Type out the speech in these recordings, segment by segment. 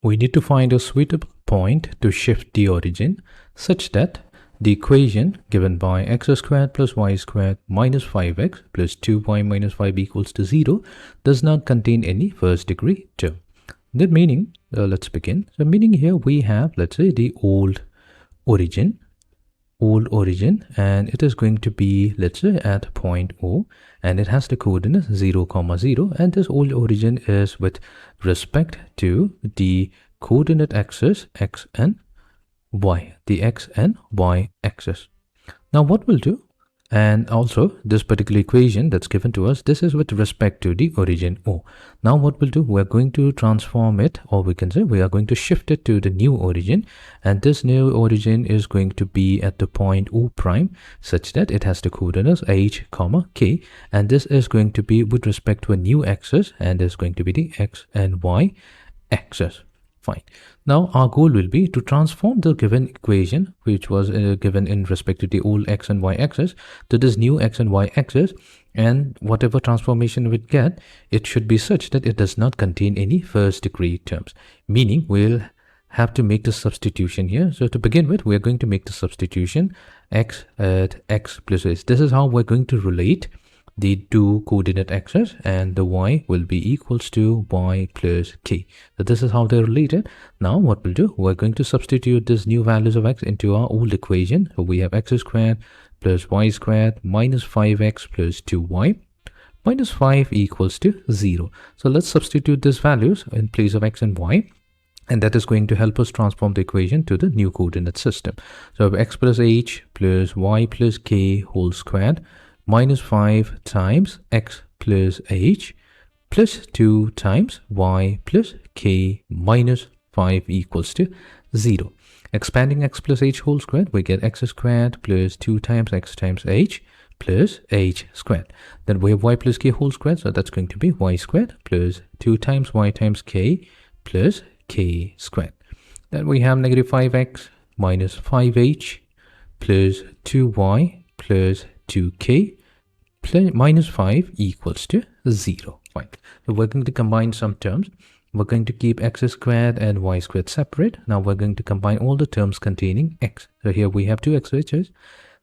We need to find a suitable point to shift the origin such that the equation given by x squared plus y squared minus 5x plus 2y minus 5 equals to 0 does not contain any first degree term. That meaning, let's begin. So meaning here we have, let's say, the old origin, and it is going to be, let's say, at point O, and it has the coordinates 0, 0, and this old origin is with respect to the coordinate axis x and y, the x and y axis. Now what we'll do, and also this particular equation that's given to us, this is with respect to the origin O. Now what we'll do, we're going to transform it, or we can say we are going to shift it to the new origin, and this new origin is going to be at the point O prime such that it has the coordinates h, k, and this is going to be with respect to a new axis, and is going to be the x and y axis. Fine. Now our goal will be to transform the given equation, which was given in respect to the old x and y axis, to this new x and y axis, and whatever transformation we get, it should be such that it does not contain any first degree terms, meaning we'll have to make the substitution here. So to begin with, we're going to make the substitution x at x plus h. This is how we're going to relate the two coordinate axes, and the y will be equals to y plus k. So this is how they're related. Now what we'll do, we're going to substitute these new values of x into our old equation. So we have x squared plus y squared minus 5x plus 2y minus 5 equals to 0. So let's substitute these values in place of x and y, and that is going to help us transform the equation to the new coordinate system. So we have x plus h plus y plus k whole squared minus 5 times x plus h plus 2 times y plus k minus 5 equals to 0. Expanding x plus h whole squared, we get x squared plus 2 times x times h plus h squared. Then we have y plus k whole squared, so that's going to be y squared plus 2 times y times k plus k squared. Then we have negative 5x minus 5h plus 2y plus 2k plus minus 5 equals to 0. Fine. So we're going to combine some terms. We're going to keep x squared and y squared separate. Now we're going to combine all the terms containing x. So here we have 2xh's.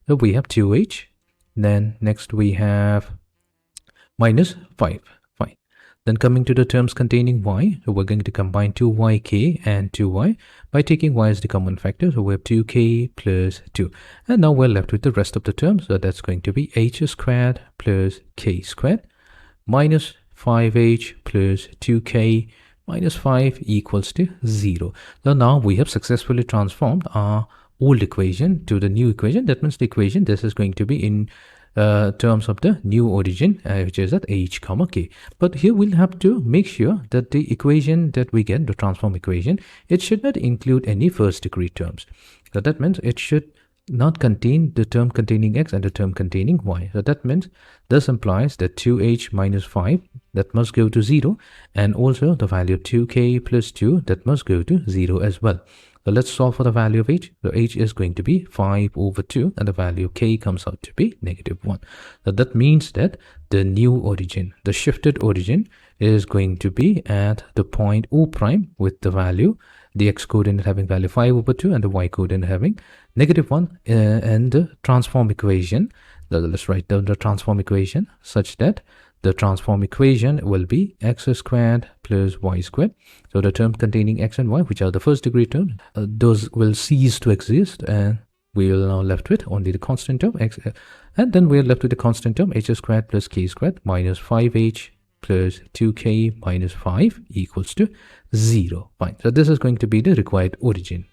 So we have 2h. Then next we have minus 5. Fine. Then coming to the terms containing y, so we're going to combine 2yk and 2y by taking y as the common factor. So we have 2k plus 2. And now we're left with the rest of the terms. So that's going to be h squared plus k squared minus 5h plus 2k minus 5 equals to 0. So now we have successfully transformed our old equation to the new equation. That means the equation, this is going to be in terms of the new origin, which is at h, k. But here we'll have to make sure that the equation that we get, the transform equation, it should not include any first degree terms. So that means it should not contain the term containing x and the term containing y. So that means this implies that 2h minus 5, that must go to 0, and also the value of 2k plus 2, that must go to 0 as well. So let's solve for the value of h. So h is going to be 5 over 2, and the value of k comes out to be negative 1. So that means that the new origin, the shifted origin, is going to be at the point O prime with the value, the x coordinate having value 5 over 2 and the y coordinate having negative 1, and the transform equation. Let's write down the transform equation such that the transform equation will be x squared plus y squared. So the terms containing x and y, which are the first degree terms, those will cease to exist, and we will now left with only the constant term x, and then we are left with the constant term h squared plus k squared minus 5h plus 2k minus 5 equals to 0. Fine. So this is going to be the required origin.